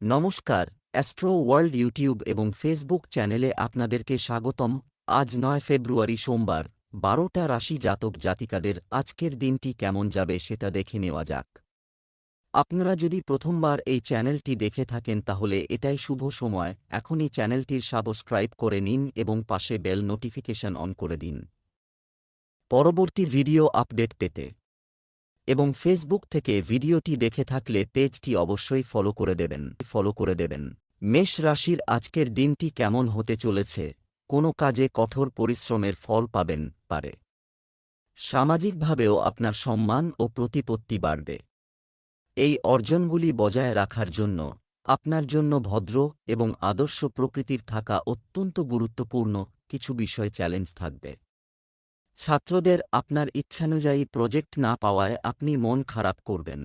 নমস্কার, astro world YouTube এবং Facebook চ্যানেলে আপনাদেরকে স্বাগতম। আজ ৯ ফেব্রুয়ারি সোমবার, ১২টা রাশি জাতক জাতিকাদের আজকের দিনটি কেমন যাবে সেটা দেখে নেওয়া যাক। আপনারা যদি প্রথমবার এই চ্যানেলটি দেখে থাকেন তাহলে এটাই শুভ সময়, এখনই চ্যানেলটির সাবস্ক্রাইব করে নিন এবং পাশে বেল নোটিফিকেশন অন করে দিন পরবর্তী ভিডিও আপডেট পেতে। এবং ফেসবুক থেকে ভিডিওটি দেখে থাকলে পেজটি অবশ্যই ফলো করে দেবেন। মেষ রাশির আজকের দিনটি কেমন হতে চলেছে? কোনো কাজে কঠোর পরিশ্রমের ফল পাবেন পারে। সামাজিকভাবেও আপনার সম্মান ও প্রতিপত্তি বাড়বে। এই অর্জনগুলি বজায় রাখার জন্য আপনার জন্য ভদ্র এবং আদর্শ প্রকৃতির থাকা অত্যন্ত গুরুত্বপূর্ণ। কিছু বিষয় চ্যালেঞ্জ থাকবে। ছাত্রদের আপনার ইচ্ছানুযায়ী প্রজেক্ট না পাওয়ায় আপনি মন খারাপ করবেন।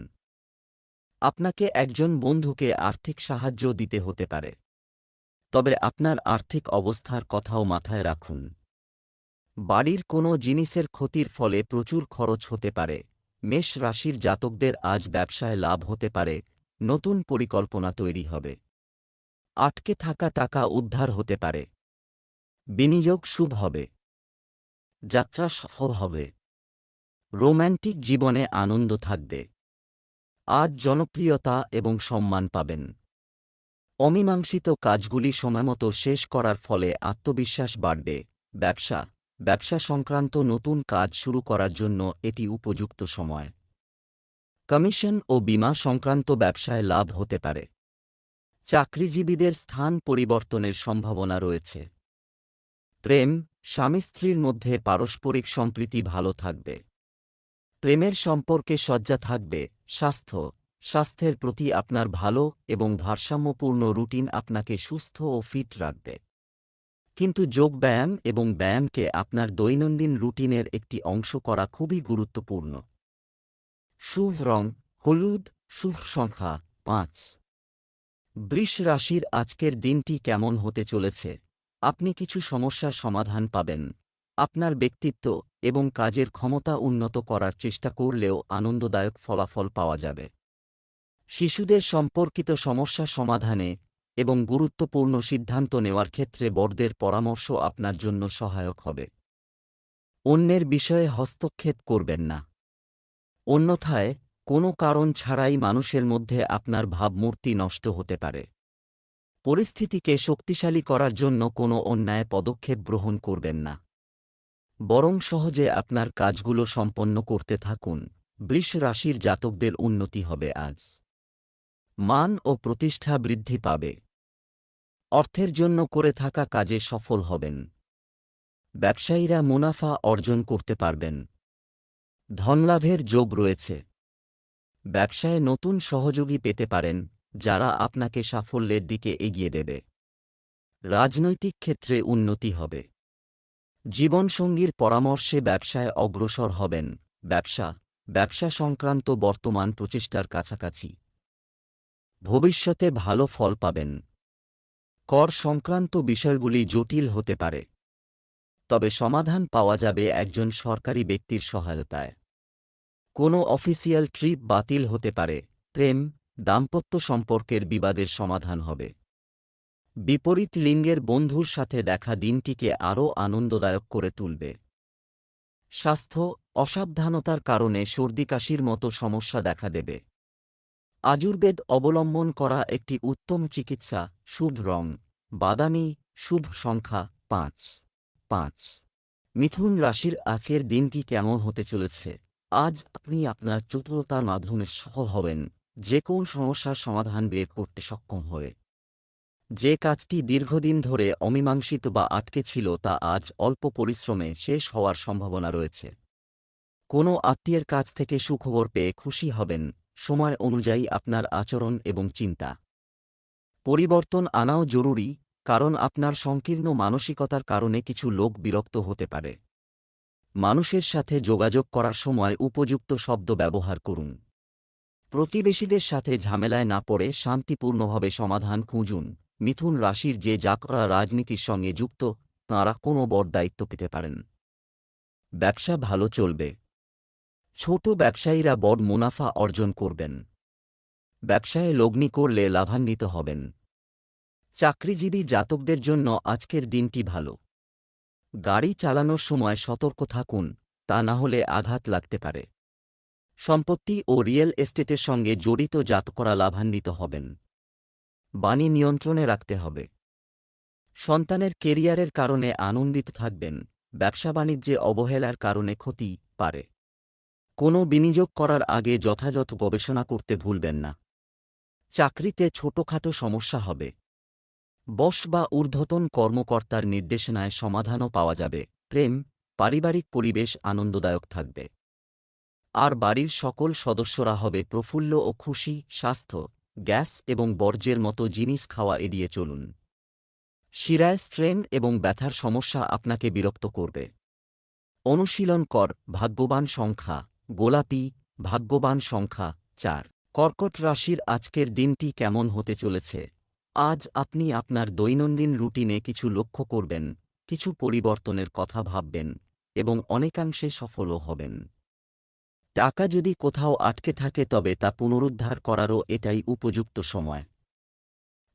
আপনাকে একজন বন্ধুকে আর্থিক সাহায্য দিতে হতে পারে, তবে আপনার আর্থিক অবস্থার কথাও মাথায় রাখুন। বাড়ির কোনো জিনিসের ক্ষতির ফলে প্রচুর খরচ হতে পারে। মেষ রাশির জাতকদের আজ ব্যবসায় লাভ হতে পারে, নতুন পরিকল্পনা তৈরি হবে। আটকে থাকা টাকা উদ্ধার হতে পারে। বিনিয়োগ শুভ হবে। যাত্রা সফল হবে। রোম্যান্টিক জীবনে আনন্দ থাকবে। আজ জনপ্রিয়তা এবং সম্মান পাবেন। অমীমাংসিত কাজগুলি সময়মতো শেষ করার ফলে আত্মবিশ্বাস বাড়বে। ব্যবসা সংক্রান্ত নতুন কাজ শুরু করার জন্য এটি উপযুক্ত সময়। কমিশন ও বীমা সংক্রান্ত ব্যবসায় লাভ হতে পারে। চাকরিজীবীদের স্থান পরিবর্তনের সম্ভাবনা রয়েছে। প্রেম, স্বামী স্ত্রীর মধ্যে পারস্পরিক সম্প্রীতি ভালো থাকবে। প্রেমের সম্পর্কে সজ্জা থাকবে। স্বাস্থ্যের প্রতি আপনার ভালো এবং ভারসাম্যপূর্ণ রুটিন আপনাকে সুস্থ ও ফিট রাখবে। কিন্তু যোগব্যায়াম এবং ব্যায়ামকে আপনার দৈনন্দিন রুটিনের একটি অংশ করা খুবই গুরুত্বপূর্ণ। শুভ রং হলুদ, শুভ সংখ্যা ৫। বৃষ রাশির আজকের দিনটি কেমন হতে চলেছে? আপনি কিছু সমস্যার সমাধান পাবেন। আপনার ব্যক্তিত্ব এবং কাজের ক্ষমতা উন্নত করার চেষ্টা করলেও আনন্দদায়ক ফলাফল পাওয়া যাবে। শিশুদের সম্পর্কিত সমস্যা সমাধানে এবং গুরুত্বপূর্ণ সিদ্ধান্ত নেওয়ার ক্ষেত্রে বড়দের পরামর্শ আপনার জন্য সহায়ক হবে। অন্যের বিষয়ে হস্তক্ষেপ করবেন না, অন্যথায় কোনো কারণ ছাড়াই মানুষের মধ্যে আপনার ভাবমূর্তি নষ্ট হতে পারে। পরিস্থিতিকে শক্তিশালী করার জন্য কোনো অন্যায় পদক্ষেপ গ্রহণ করবেন না, বরং সহজে আপনার কাজগুলো সম্পন্ন করতে থাকুন। বৃষ রাশির জাতকদের উন্নতি হবে আজ। মান ও প্রতিষ্ঠা বৃদ্ধি পাবে। অর্থের জন্য করে থাকা কাজে সফল হবেন। ব্যবসায়ীরা মুনাফা অর্জন করতে পারবেন। ধনলাভের যোগ রয়েছে। ব্যবসায় নতুন সহযোগী পেতে পারেন, যারা আপনাকে সাফল্যের দিকে এগিয়ে দেবে। রাজনৈতিক ক্ষেত্রে উন্নতি হবে। জীবনসঙ্গীর পরামর্শে ব্যবসায় অগ্রসর হবেন। ব্যবসা সংক্রান্ত বর্তমান প্রচেষ্টার কাছাকাছি। ভবিষ্যতে ভালো ফল পাবেন। কর সংক্রান্ত বিষয়গুলি জটিল হতে পারে, তবে সমাধান পাওয়া যাবে একজন সরকারি ব্যক্তির সহায়তায়। কোনো অফিসিয়াল ট্রিপ বাতিল হতে পারে। প্রেম, দাম্পত্য সম্পর্কের বিবাদের সমাধান হবে। বিপরীত লিঙ্গের বন্ধুর সাথে দেখা দিনটিকে আরও আনন্দদায়ক করে তুলবে। স্বাস্থ্য, অসাবধানতার কারণে সর্দি-কাশির মতো সমস্যা দেখা দেবে। আয়ুর্বেদ অবলম্বন করা একটি উত্তম চিকিৎসা। শুভ রং বাদামি, শুভ সংখ্যা ৫। মিথুন রাশির আজকের দিনটি কেমন হতে চলেছে? আজ আপনি আপনার চতুরতার মাধ্যমে সফল হবেন, যে কোন সমস্যার সমাধান বের করতে সক্ষম হয়ে। যে কাজটি দীর্ঘদিন ধরে অমীমাংসিত বা আটকে ছিল তা আজ অল্প পরিশ্রমে শেষ হওয়ার সম্ভাবনা রয়েছে। কোনো আত্মীয়ের কাছ থেকে সুখবর পেয়ে খুশি হবেন। সময় অনুযায়ী আপনার আচরণ এবং চিন্তা পরিবর্তন আনাও জরুরি, কারণ আপনার সংকীর্ণ মানসিকতার কারণে কিছু লোক বিরক্ত হতে পারে। মানুষের সাথে যোগাযোগ করার সময় উপযুক্ত শব্দ ব্যবহার করুন। প্রতিবেশীদের সাথে ঝামেলায় না পড়ে শান্তিপূর্ণভাবে সমাধান খুঁজুন। মিথুন রাশির যে জাতকরা রাজনীতির সঙ্গে যুক্ত, তাঁরা কোনো বড় দায়িত্ব পেতে পারেন। ব্যবসা ভালো চলবে। ছোট ব্যবসায়ীরা বড় মুনাফা অর্জন করবেন। ব্যবসায়ে লগ্নি করলে লাভান্বিত হবেন। চাকরিজীবী জাতকদের জন্য আজকের দিনটি ভালো। গাড়ি চালানোর সময় সতর্ক থাকুন, তা না হলে আঘাত লাগতে পারে। সম্পত্তি ও রিয়েল এস্টেটের সঙ্গে জড়িত জাতকরা লাভান্বিত হবেন। বাণী নিয়ন্ত্রণে রাখতে হবে। সন্তানের কেরিয়ারের কারণে আনন্দিত থাকবেন। ব্যবসা বাণিজ্যে অবহেলার কারণে ক্ষতি পারে। কোনো বিনিয়োগ করার আগে যথাযথ গবেষণা করতে ভুলবেন না। চাকরিতে ছোটখাটো সমস্যা হবে। বস বা ঊর্ধ্বতন কর্মকর্তার নির্দেশনায় সমাধানও পাওয়া যাবে। প্রেম, পারিবারিক পরিবেশ আনন্দদায়ক থাকবে। আর বাড়ির সকল সদস্যরা হবে প্রফুল্ল ও খুশি। স্বাস্থ্য, গ্যাস এবং বর্জ্যের মতো জিনিস খাওয়া এড়িয়ে চলুন। শিরায় স্ট্রেন এবং ব্যথার সমস্যা আপনাকে বিরক্ত করবে। অনুশীলন কর। ভাগ্যবান সংখ্যা গোলাপি, ভাগ্যবান সংখ্যা 4। কর্কট রাশির আজকের দিনটি কেমন হতে চলেছে? আজ আপনি আপনার দৈনন্দিন রুটিনে কিছু লক্ষ্য করবেন, কিছু পরিবর্তনের কথা ভাববেন এবং অনেকাংশে সফলও হবেন। টাকা যদি কোথাও আটকে থাকে তবে তা পুনরুদ্ধার করারও এটাই উপযুক্ত সময়।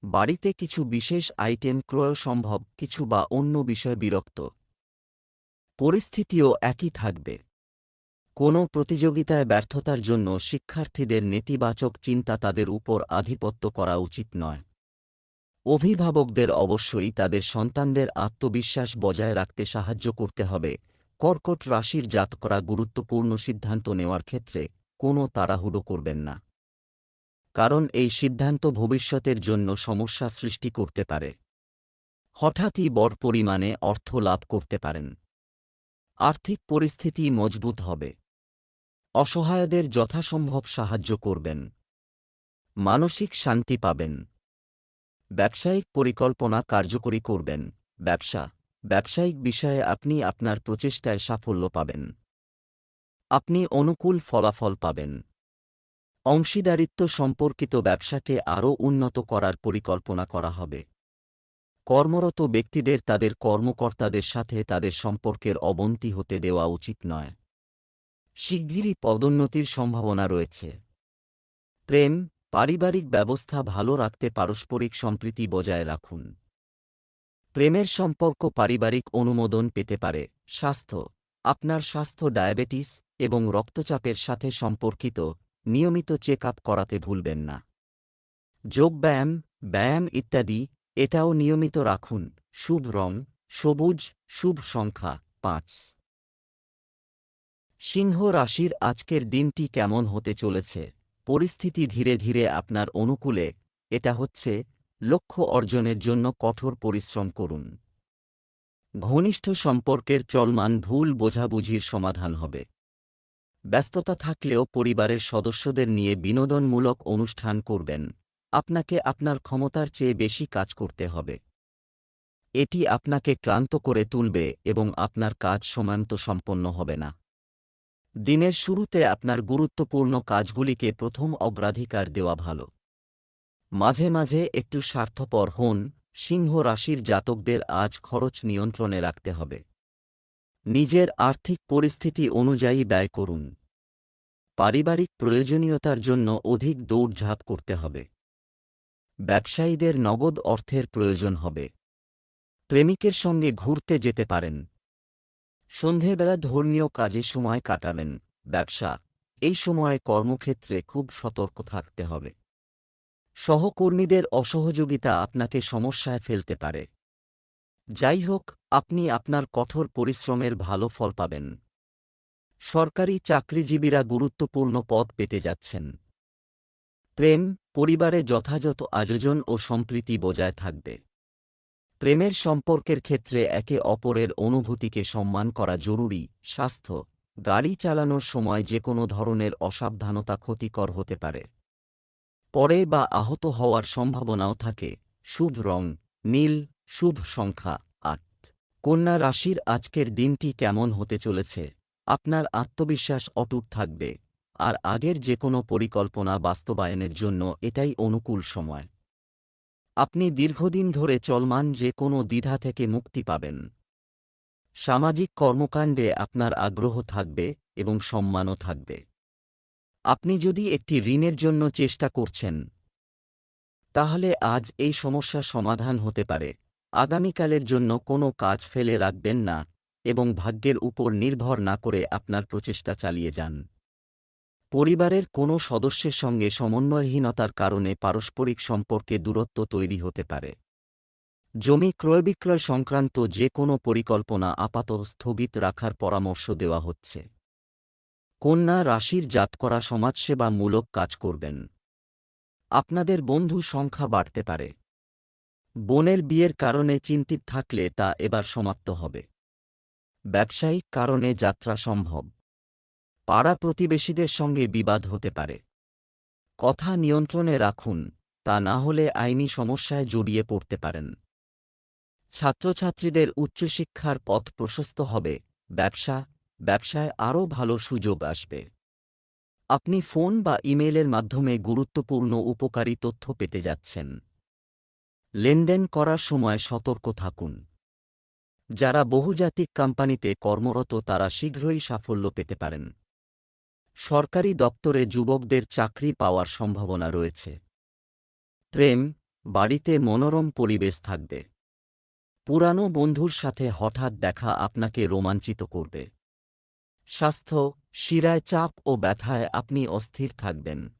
বাড়িতে কিছু বিশেষ আইটেম ক্রয় সম্ভব, কিছু বা অন্য বিষয়ে বিরক্ত। পরিস্থিতিও একই থাকবে। কোনো প্রতিযোগিতায় ব্যর্থতার জন্য শিক্ষার্থীদের নেতিবাচক চিন্তা তাদের উপর আধিপত্য করা উচিত নয়। অভিভাবকদের অবশ্যই তাদের সন্তানদের আত্মবিশ্বাস বজায় রাখতে সাহায্য করতে হবে। কর্কট রাশির জাতকরা গুরুত্বপূর্ণ সিদ্ধান্ত নেওয়ার ক্ষেত্রে কোনো তাড়াহুড়ো করবেন না, কারণ এই সিদ্ধান্ত ভবিষ্যতের জন্য সমস্যা সৃষ্টি করতে পারে। হঠাৎই বড় পরিমাণে অর্থ লাভ করতে পারেন। আর্থিক পরিস্থিতি মজবুত হবে। অসহায়দের যথাসম্ভব সাহায্য করবেন। মানসিক শান্তি পাবেন। ব্যবসায়িক পরিকল্পনা কার্যকরী করবেন। ব্যবসায়িক বিষয়ে আপনি আপনার প্রচেষ্টায় সাফল্য পাবেন। আপনি অনুকূল ফলাফল পাবেন। অংশীদারিত্ব সম্পর্কিত ব্যবসাকে আরও উন্নত করার পরিকল্পনা করা হবে। কর্মরত ব্যক্তিদের তাদের কর্মকর্তাদের সাথে তাদের সম্পর্কের অবনতি হতে দেওয়া উচিত নয়। শিগগিরই পদোন্নতির সম্ভাবনা রয়েছে। প্রেম, পারিবারিক ব্যবস্থা ভালো রাখতে পারস্পরিক সম্প্রীতি বজায় রাখুন। প্রেমের সম্পর্ক পারিবারিক অনুমোদন পেতে পারে। স্বাস্থ্য, আপনার স্বাস্থ্য ডায়াবেটিস এবং রক্তচাপের সাথে সম্পর্কিত। নিয়মিত চেক আপ করাতে ভুলবেন না। ব্যায়াম ইত্যাদি এটাও নিয়মিত রাখুন। শুভ রং সবুজ, শুভ সংখ্যা 5। সিংহ রাশির আজকের দিনটি কেমন হতে চলেছে? পরিস্থিতি ধীরে ধীরে আপনার অনুকূলে এটা হচ্ছে। লক্ষ্য অর্জনের জন্য কঠোর পরিশ্রম করুন। ঘনিষ্ঠ সম্পর্কের চলমান ভুল বোঝাবুঝির সমাধান হবে। ব্যস্ততা থাকলেও পরিবারের সদস্যদের নিয়ে বিনোদনমূলক অনুষ্ঠান করবেন। আপনাকে আপনার ক্ষমতার চেয়ে বেশি কাজ করতে হবে। এটি আপনাকে ক্লান্ত করে তুলবে এবং আপনার কাজ সময়মতো সম্পন্ন হবে না। দিনের শুরুতে আপনার গুরুত্বপূর্ণ কাজগুলিকে প্রথম অগ্রাধিকার দেওয়া ভালো। মাঝে মাঝে একটু স্বার্থপর হন। সিংহ রাশির জাতকদের আজ খরচ নিয়ন্ত্রণে রাখতে হবে। নিজের আর্থিক পরিস্থিতি অনুযায়ী ব্যয় করুন। পারিবারিক প্রয়োজনীয়তার জন্য অধিক দৌড়ঝাঁপ করতে হবে। ব্যবসায়ীদের নগদ অর্থের প্রয়োজন হবে। প্রেমিকের সঙ্গে ঘুরতে যেতে পারেন। সন্ধেবেলা ধর্মীয় কাজে সময় কাটাবেন। এই সময়ে কর্মক্ষেত্রে খুব সতর্ক থাকতে হবে। সহকর্মীদের অসহযোগিতা আপনাকে সমস্যায় ফেলতে পারে। যাই হোক, আপনি আপনার কঠোর পরিশ্রমের ভালো ফল পাবেন। সরকারি চাকরিজীবীরা গুরুত্বপূর্ণ পদ পেতে যাচ্ছেন। প্রেম, পরিবারে যথাযথ আয়োজন ও সম্প্রীতি বজায় থাকবে। প্রেমের সম্পর্কের ক্ষেত্রে একে অপরের অনুভূতিকে সম্মান করা জরুরি। স্বাস্থ্য, গাড়ি চালানোর সময় যে কোনো ধরনের অসাবধানতা ক্ষতিকর হতে পারে। পরে বা আহত হওয়ার সম্ভাবনাও থাকে। শুভ রং নীল, শুভ সংখ্যা 8। কন্যা রাশির আজকের দিনটি কেমন হতে চলেছে? আপনার আত্মবিশ্বাস অটুট থাকবে, আর আগের যে কোনো পরিকল্পনা বাস্তবায়নের জন্য এটাই অনুকূল সময়। আপনি দীর্ঘদিন ধরে চলমান যে কোনো দ্বিধা থেকে মুক্তি পাবেন। সামাজিক কর্মকাণ্ডে আপনার আগ্রহ থাকবে এবং সম্মানও থাকবে। আপনি যদি একটি ঋণের জন্য চেষ্টা করছেন, তাহলে আজ এই সমস্যার সমাধান হতে পারে। আগামীকালের জন্য কোনো কাজ ফেলে রাখবেন না এবং ভাগ্যের উপর নির্ভর না করে আপনার প্রচেষ্টা চালিয়ে যান। পরিবারের কোনো সদস্যের সঙ্গে সমন্বয়হীনতার কারণে পারস্পরিক সম্পর্কে দূরত্ব তৈরি হতে পারে। জমি ক্রয়-বিক্রয় সংক্রান্ত যে কোনো পরিকল্পনা আপাতত স্থগিত রাখার পরামর্শ দেওয়া হচ্ছে। কন্যা রাশির জাতকরা সমাজসেবামূলক কাজ করবেন। আপনাদের বন্ধু সংখ্যা বাড়তে পারে। বোনের বিয়ের কারণে চিন্তিত থাকলে তা এবার সমাপ্ত হবে। ব্যবসায়িক কারণে যাত্রা সম্ভব। পাড়া প্রতিবেশীদের সঙ্গে বিবাদ হতে পারে। কথা নিয়ন্ত্রণে রাখুন, তা না হলে আইনি সমস্যায় জড়িয়ে পড়তে পারেন। ছাত্রছাত্রীদের উচ্চশিক্ষার পথ প্রশস্ত হবে। ব্যবসায় আরও ভালো সুযোগ আসবে। আপনি ফোন বা ইমেইলের মাধ্যমে গুরুত্বপূর্ণ উপকারী তথ্য পেতে যাচ্ছেন। লেনদেন করার সময় সতর্ক থাকুন। যারা বহুজাতিক কোম্পানিতে কর্মরত তারা শীঘ্রই সাফল্য পেতে পারেন। সরকারি দপ্তরে যুবকদের চাকরি পাওয়ার সম্ভাবনা রয়েছে। প্রেম, বাড়িতে মনোরম পরিবেশ থাকবে। পুরানো বন্ধুর সাথে হঠাৎ দেখা আপনাকে রোমাঞ্চিত করবে। স্বাস্থ্য, শিরায় চাপ ও ব্যথায় আপনি অস্থির থাকবেন।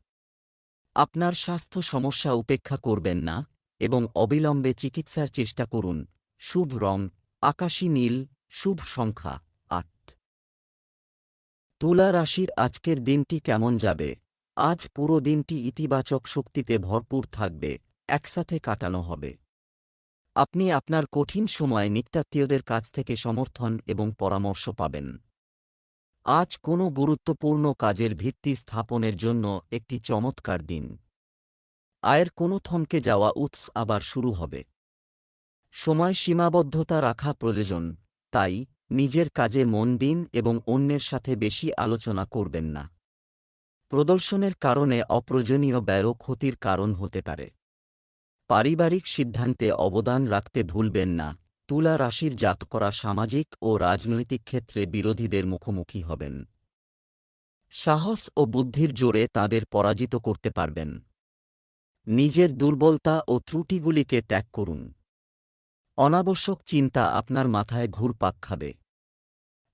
আপনার স্বাস্থ্য সমস্যা উপেক্ষা করবেন না এবং অবিলম্বে চিকিৎসার চেষ্টা করুন। শুভ রং আকাশী নীল, শুভ সংখ্যা ৮। তুলা রাশির আজকের দিনটি কেমন যাবে? আজ পুরো দিনটি ইতিবাচক শক্তিতে ভরপুর থাকবে, একসাথে কাটানো হবে। আপনি আপনার কঠিন সময়ে নিকটাত্মীয়দের কাছ থেকে সমর্থন এবং পরামর্শ পাবেন। আজ কোনো গুরুত্বপূর্ণ কাজের ভিত্তি স্থাপনের জন্য একটি চমৎকার দিন। আয়ের কোনো থমকে যাওয়া উৎস আবার শুরু হবে। সময় সীমাবদ্ধতা রাখা প্রয়োজন, তাই নিজের কাজে মন দিন এবং অন্যের সাথে বেশি আলোচনা করবেন না। প্রদর্শনের কারণে অপ্রয়োজনীয় ব্যয়ও ক্ষতির কারণ হতে পারে। পারিবারিক সিদ্ধান্তে অবদান রাখতে ভুলবেন না। তুলা রাশির জাতকরা সামাজিক ও রাজনৈতিক ক্ষেত্রে বিরোধীদের মুখোমুখি হবেন। সাহস ও বুদ্ধির জোরে তাদের পরাজিত করতে পারবেন। নিজের দুর্বলতা ও ত্রুটিগুলিকে ত্যাগ করুন। অনাবশ্যক চিন্তা আপনার মাথায় ঘুরপাক খাবে।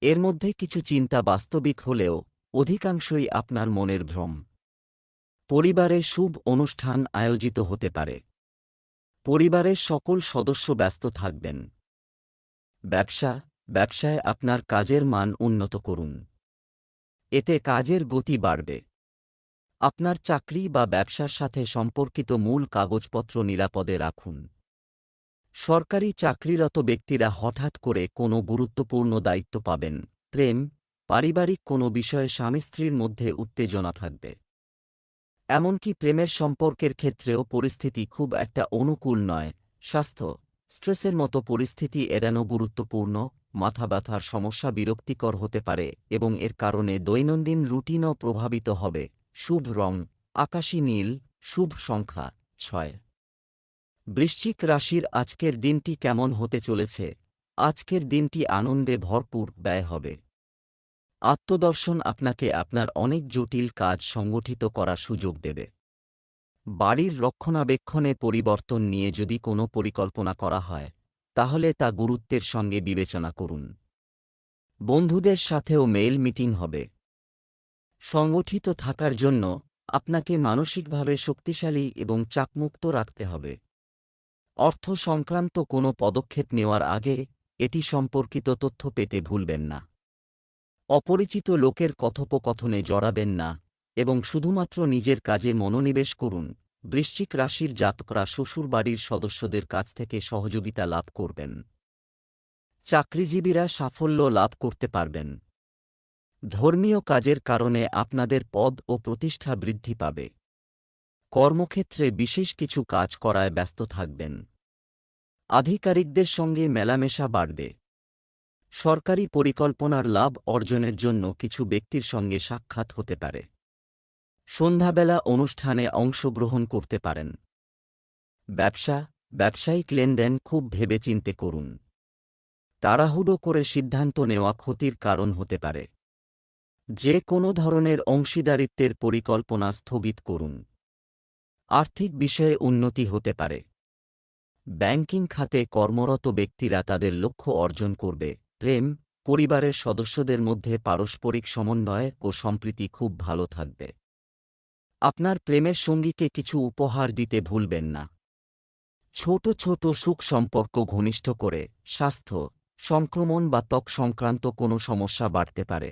এর মধ্যে কিছু চিন্তা বাস্তবিক হলেও অধিকাংশই আপনার মনের ভ্রম। পরিবারে শুভ অনুষ্ঠান আয়োজিত হতে পারে। পরিবারের সকল সদস্য ব্যস্ত থাকবেন। ব্যবসায় আপনার কাজের মান উন্নত করুন। এতে কাজের গতি বাড়বে। আপনার চাকরি বা ব্যবসার সাথে সম্পর্কিত মূল কাগজপত্র নিরাপদে রাখুন। সরকারি চাকরিরত ব্যক্তিরা হঠাৎ করে কোনো গুরুত্বপূর্ণ দায়িত্ব পাবেন। প্রেম, পারিবারিক কোনো বিষয়ে স্বামী স্ত্রীর মধ্যে উত্তেজনা থাকবে। এমনকি প্রেমের সম্পর্কের ক্ষেত্রেও পরিস্থিতি খুব একটা অনুকূল নয়। স্বাস্থ্য, স্ট্রেসের মতো পরিস্থিতি এড়ানো গুরুত্বপূর্ণ। মাথা ব্যথার সমস্যা বিরক্তিকর হতে পারে এবং এর কারণে দৈনন্দিন রুটিনও প্রভাবিত হবে। শুভ রং আকাশী নীল, শুভ সংখ্যা ৬। বৃশ্চিক রাশির আজকের দিনটি কেমন হতে চলেছে? আজকের দিনটি আনন্দে ভরপুর ব্যয় হবে। আত্মদর্শন আপনাকে আপনার অনেক জটিল কাজ সংগঠিত করার সুযোগ দেবে। বাড়ির রক্ষণাবেক্ষণে পরিবর্তন নিয়ে যদি কোনো পরিকল্পনা করা হয়, তাহলে তা গুরুত্বের সঙ্গে বিবেচনা করুন। বন্ধুদের সাথেও মেইল মিটিং হবে। সংগঠিত থাকার জন্য আপনাকে মানসিকভাবে শক্তিশালী এবং চাপমুক্ত রাখতে হবে। অর্থ সংক্রান্ত কোনো পদক্ষেপ নেওয়ার আগে এটি সম্পর্কিত তথ্য পেতে ভুলবেন না। অপরিচিত লোকের কথোপকথনে জড়াবেন না এবং শুধুমাত্র নিজের কাজে মনোনিবেশ করুন। বৃশ্চিক রাশির জাতকরা শ্বশুরবাড়ির সদস্যদের কাছ থেকে সহযোগিতা লাভ করবেন। চাকরিজীবীরা সাফল্য লাভ করতে পারবেন। ধর্মীয় কাজের কারণে আপনাদের পদ ও প্রতিষ্ঠা বৃদ্ধি পাবে। কর্মক্ষেত্রে বিশেষ কিছু কাজ করায় ব্যস্ত থাকবেন। আধিকারিকদের সঙ্গে মেলামেশা বাড়বে। সরকারি পরিকল্পনার লাভ অর্জনের জন্য কিছু ব্যক্তির সঙ্গে সাক্ষাৎ হতে পারে। সন্ধ্যাবেলা অনুষ্ঠানে অংশগ্রহণ করতে পারেন। ব্যবসায়িক লেনদেন খুব ভেবেচিন্তে করুন। তাড়াহুড়ো করে সিদ্ধান্ত নেওয়া ক্ষতির কারণ হতে পারে। যে কোনো ধরনের অংশীদারিত্বের পরিকল্পনা স্থগিত করুন। আর্থিক বিষয়ে উন্নতি হতে পারে। ব্যাংকিং খাতে কর্মরত ব্যক্তিরা তাদের লক্ষ্য অর্জন করবে। প্রেম, পরিবারের সদস্যদের মধ্যে পারস্পরিক সমন্বয় ও সম্প্রীতি খুব ভালো থাকবে। আপনার প্রেমের সঙ্গীকে কিছু উপহার দিতে ভুলবেন না। ছোট ছোট সুখ সম্পর্ক ঘনিষ্ঠ করে। স্বাস্থ্য, সংক্রমণ বা ত্বক সংক্রান্ত কোনো সমস্যা বাড়তে পারে।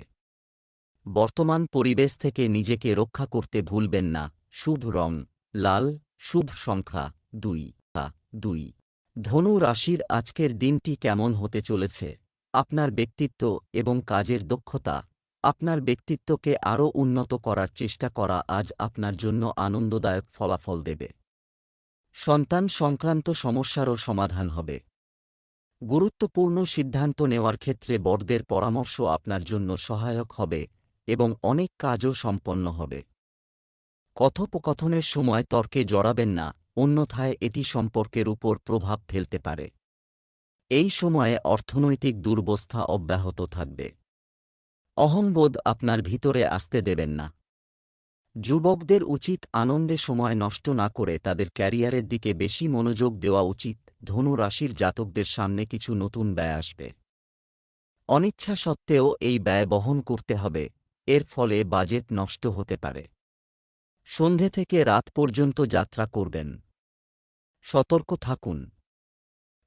বর্তমান পরিবেশ থেকে নিজেকে রক্ষা করতে ভুলবেন না। শুভ রং লাল, শুভ সংখ্যা 2। ধনু রাশির আজকের দিনটি কেমন হতে চলেছে? আপনার ব্যক্তিত্ব এবং কাজের দক্ষতা। আপনার ব্যক্তিত্বকে আরও উন্নত করার চেষ্টা করা আজ আপনার জন্য আনন্দদায়ক ফলাফল দেবে। সন্তান সংক্রান্ত সমস্যারও সমাধান হবে। গুরুত্বপূর্ণ সিদ্ধান্ত নেওয়ার ক্ষেত্রে বড়দের পরামর্শ আপনার জন্য সহায়ক হবে এবং অনেক কাজও সম্পন্ন হবে। কথোপকথনের সময় তর্কে জড়াবেন না, অন্যথায় এটি সম্পর্কের উপর প্রভাব ফেলতে পারে। এই সময়ে অর্থনৈতিক দুরবস্থা অব্যাহত থাকবে। অহংবোধ আপনার ভিতরে আসতে দেবেন না। যুবকদের উচিত আনন্দে সময় নষ্ট না করে তাদের ক্যারিয়ারের দিকে বেশি মনোযোগ দেওয়া উচিত। ধনু রাশির জাতকদের সামনে কিছু নতুন ব্যয় আসবে। অনিচ্ছা সত্ত্বেও এই ব্যয় বহন করতে হবে, এর ফলে বাজেট নষ্ট হতে পারে। সন্ধে থেকে রাত পর্যন্ত যাত্রা করবেন। সতর্ক থাকুন।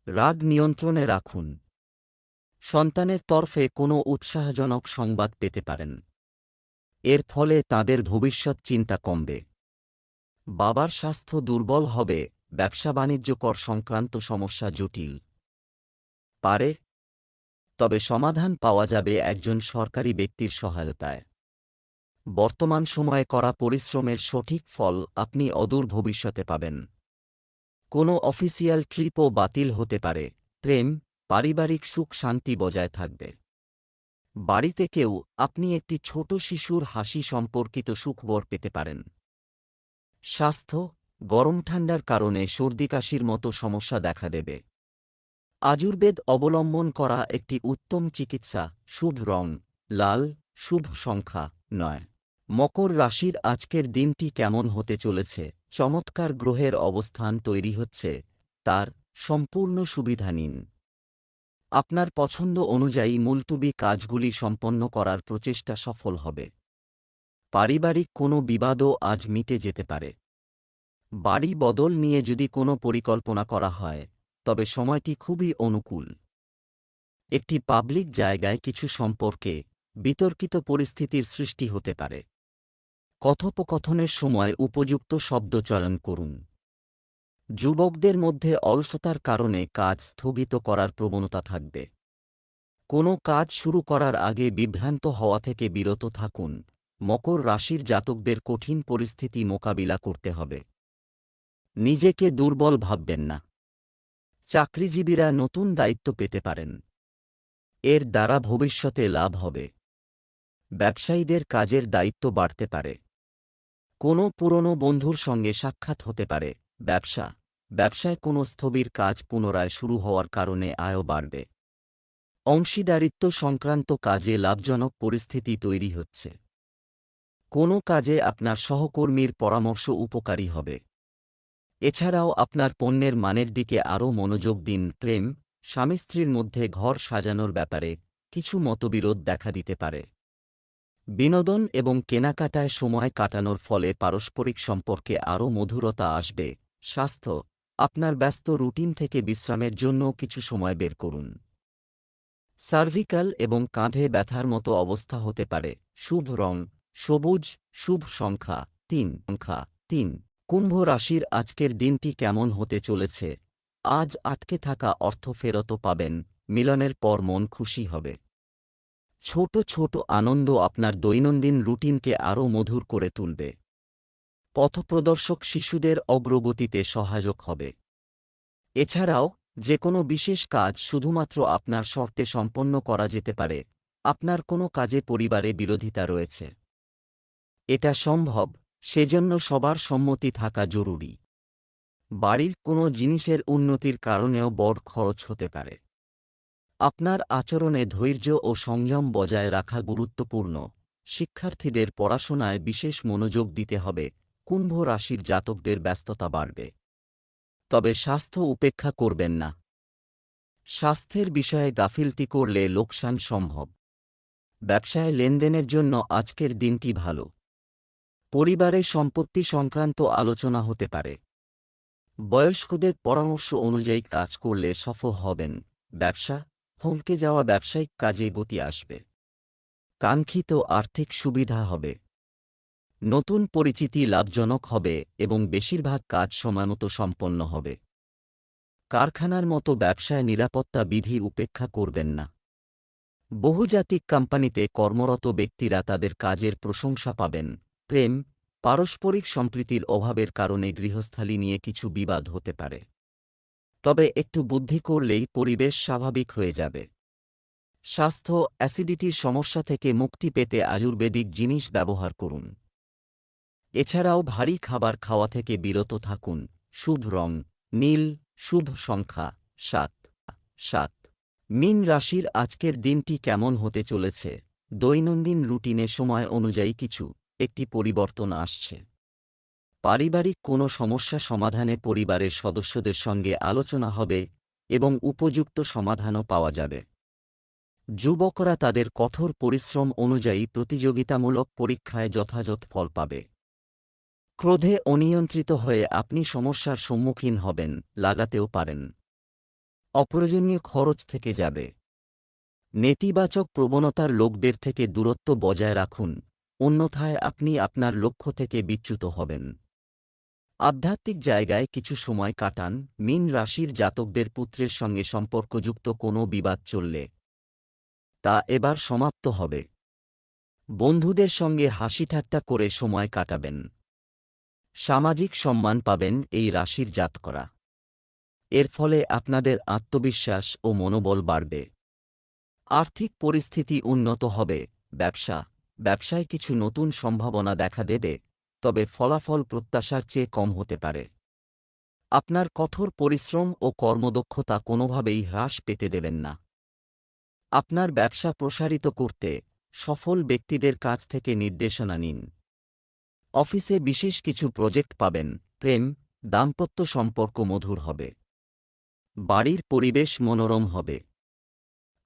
রাগ নিয়ন্ত্রণে রাখুন। সন্তানের তরফে কোনো উৎসাহজনক সংবাদ পেতে পারেন। এর ফলে তাদের ভবিষ্যৎ চিন্তা কমবে। বাবার স্বাস্থ্য দুর্বল হবে। ব্যবসা বাণিজ্য কর সংক্রান্ত সমস্যা জটিল পারে, তবে সমাধান পাওয়া যাবে একজন সরকারি ব্যক্তির সহায়তায়। বর্তমান সময়ে করা পরিশ্রমের সঠিক ফল আপনি অদূর ভবিষ্যতে পাবেন। কোনো অফিসিয়াল ট্রিপও বাতিল হতে পারে। প্রেম, পারিবারিক সুখ শান্তি বজায় থাকবে। বাড়িতে কেউ আপনি একটি ছোট শিশুর হাসি সম্পর্কিত সুখবর পেতে পারেন। স্বাস্থ্য, গরম ঠান্ডার কারণে সর্দিকাশির মতো সমস্যা দেখা দেবে। আয়ুর্বেদ অবলম্বন করা একটি উত্তম চিকিৎসা। শুভ রং লাল, শুভ সংখ্যা 9। মকর রাশির আজকের দিনটি কেমন হতে চলেছে? চমৎকার গ্রহের অবস্থান তৈরি হচ্ছে, তার সম্পূর্ণ সুবিধা নিন। আপনার পছন্দ অনুযায়ী মুলতুবি কাজগুলি সম্পন্ন করার প্রচেষ্টা সফল হবে। পারিবারিক কোনো বিবাদও আজ মিটে যেতে পারে। বাড়ি বদল নিয়ে যদি কোনো পরিকল্পনা করা হয়, তবে সময়টি খুবই অনুকূল। একটি পাবলিক জায়গায় কিছু সম্পর্কে বিতর্কিত পরিস্থিতির সৃষ্টি হতে পারে। কথোপকথনের সময় উপযুক্ত শব্দ চয়ন করুন। যুবকদের মধ্যে অলসতার কারণে কাজ স্থগিত করার প্রবণতা থাকবে। কোনো কাজ শুরু করার আগে বিভ্রান্ত হওয়া থেকে বিরত থাকুন। মকর রাশির জাতকদের কঠিন পরিস্থিতি মোকাবিলা করতে হবে। নিজেকে দুর্বল ভাববেন না। চাকরিজীবীরা নতুন দায়িত্ব পেতে পারেন। এর দ্বারা ভবিষ্যতে লাভ হবে। ব্যবসায়ীদের কাজের দায়িত্ব বাড়তে পারে। কোনো পুরনো বন্ধুর সঙ্গে সাক্ষাৎ হতে পারে। ব্যবসায় কোনো স্থবির কাজ পুনরায় শুরু হওয়ার কারণে আয়ও বাড়বে। অংশীদারিত্ব সংক্রান্ত কাজে লাভজনক পরিস্থিতি তৈরি হচ্ছে। কোনো কাজে আপনার সহকর্মীর পরামর্শ উপকারী হবে। এছাড়াও আপনার পণ্যের মানের দিকে আরও মনোযোগ দিন। প্রেম, স্বামী স্ত্রীর মধ্যে ঘর সাজানোর ব্যাপারে কিছু মতবিরোধ দেখা দিতে পারে। বিনোদন এবং কেনাকাটায় সময় কাটানোর ফলে পারস্পরিক সম্পর্কে আরও মধুরতা আসবে। স্বাস্থ্য, আপনার ব্যস্ত রুটিন থেকে বিশ্রামের জন্য কিছু সময় বের করুন। সার্ভিক্যাল এবং কাঁধে ব্যথার মতো অবস্থা হতে পারে। শুভ রং সবুজ, শুভ সংখ্যা 3। কুম্ভ রাশির আজকের দিনটি কেমন হতে চলেছে? আজ আটকে থাকা অর্থ ফেরত পাবেন। মিলনের পর মন খুশি হবে। ছোট ছোট আনন্দ আপনার দৈনন্দিন রুটিনকে আরও মধুর করে তুলবে। পথপ্রদর্শক শিশুদের অগ্রগতিতে সহায়ক হবে। এছাড়াও যে কোনো বিশেষ কাজ শুধুমাত্র আপনার শর্তে সম্পন্ন করা যেতে পারে। আপনার কোনো কাজে পরিবারে বিরোধিতা রয়েছে, এটা সম্ভব, সেজন্য সবার সম্মতি থাকা জরুরি। বাড়ির কোনো জিনিসের উন্নতির কারণেও বড় খরচ হতে পারে। আপনার আচরণে ধৈর্য ও সংযম বজায় রাখা গুরুত্বপূর্ণ। শিক্ষার্থীদের পড়াশোনায় বিশেষ মনোযোগ দিতে হবে। কুম্ভ রাশির জাতকদের ব্যস্ততা বাড়বে, তবে স্বাস্থ্য উপেক্ষা করবেন না। স্বাস্থ্যের বিষয়ে গাফিলতি করলে লোকসান সম্ভব। ব্যবসায় লেনদেনের জন্য আজকের দিনটি ভালো। পরিবারে সম্পত্তি সংক্রান্ত আলোচনা হতে পারে। বয়স্কদের পরামর্শ অনুযায়ী কাজ করলে সফল হবেন। ব্যবসা থমকে যাওয়া ব্যবসায়িক কাজে গতি আসবে। কাঙ্ক্ষিত আর্থিক সুবিধা হবে। নতুন পরিচিতি লাভজনক হবে এবং বেশিরভাগ কাজ সময়মতো সম্পন্ন হবে। কারখানার মতো ব্যবসায় নিরাপত্তা বিধি উপেক্ষা করবেন না। বহুজাতিক কোম্পানিতে কর্মরত ব্যক্তিরা তাদের কাজের প্রশংসা পাবেন। প্রেম পারস্পরিক সম্প্রীতির অভাবের কারণে গৃহস্থালী নিয়ে কিছু বিবাদ হতে পারে, তবে একটু বুদ্ধি করলেই পরিবেশ স্বাভাবিক হয়ে যাবে। স্বাস্থ্য অ্যাসিডিটির সমস্যা থেকে মুক্তি পেতে আয়ুর্বেদিক জিনিস ব্যবহার করুন। এছাড়াও ভারী খাবার খাওয়া থেকে বিরত থাকুন। শুভ রং নীল, শুভ সংখ্যা ৭ ৭। মীন রাশির আজকের দিনটি কেমন হতে চলেছে? দৈনন্দিন রুটিনে সময় অনুযায়ী একটি পরিবর্তন আসছে। পারিবারিক কোনো সমস্যা সমাধানে পরিবারের সদস্যদের সঙ্গে আলোচনা হবে এবং উপযুক্ত সমাধানও পাওয়া যাবে। যুবকরা তাদের কঠোর পরিশ্রম অনুযায়ী প্রতিযোগিতামূলক পরীক্ষায় যথাযথ ফল পাবে। ক্রোধে অনিয়ন্ত্রিত হয়ে আপনি সমস্যার সম্মুখীন হবেন, লাগাতেও পারেন। অপ্রয়োজনীয় খরচ থেকে যাবে। নেতিবাচক প্রবণতার লোকদের থেকে দূরত্ব বজায় রাখুন, অন্যথায় আপনি আপনার লক্ষ্য থেকে বিচ্যুত হবেন। আধ্যাত্মিক জায়গায় কিছু সময় কাটান। মীন রাশির জাতকদের পুত্রের সঙ্গে সম্পর্কযুক্ত কোনো বিবাদ চললে তা এবার সমাপ্ত হবে। বন্ধুদের সঙ্গে হাসিঠাট্টা করে সময় কাটাবেন। সামাজিক সম্মান পাবেন এই রাশির জাতকরা। এর ফলে আপনাদের আত্মবিশ্বাস ও মনোবল বাড়বে। আর্থিক পরিস্থিতি উন্নত হবে। ব্যবসায় কিছু নতুন সম্ভাবনা দেখা দেবে, তবে ফলাফল প্রত্যাশার চেয়ে কম হতে পারে। আপনার কঠোর পরিশ্রম ও কর্মদক্ষতা কোনোভাবেই হ্রাস পেতে দেবেন না। আপনার ব্যবসা প্রসারিত করতে সফল ব্যক্তিদের কাছ থেকে নির্দেশনা নিন। অফিসে বিশেষ কিছু প্রজেক্ট পাবেন। প্রেম দাম্পত্য সম্পর্ক মধুর হবে। বাড়ির পরিবেশ মনোরম হবে।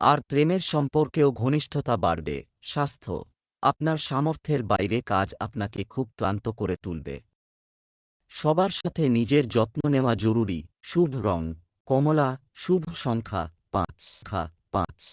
আর প্রেমের সম্পর্কেও ঘনিষ্ঠতা বাড়বে। স্বাস্থ্য আপনার সামর্থ্যের বাইরে কাজ আপনাকে খুব ক্লান্ত করে তুলবে। সবার সাথে নিজের যত্ন নেওয়া জরুরি। শুভ রং কমলা, শুভ সংখ্যা ৫।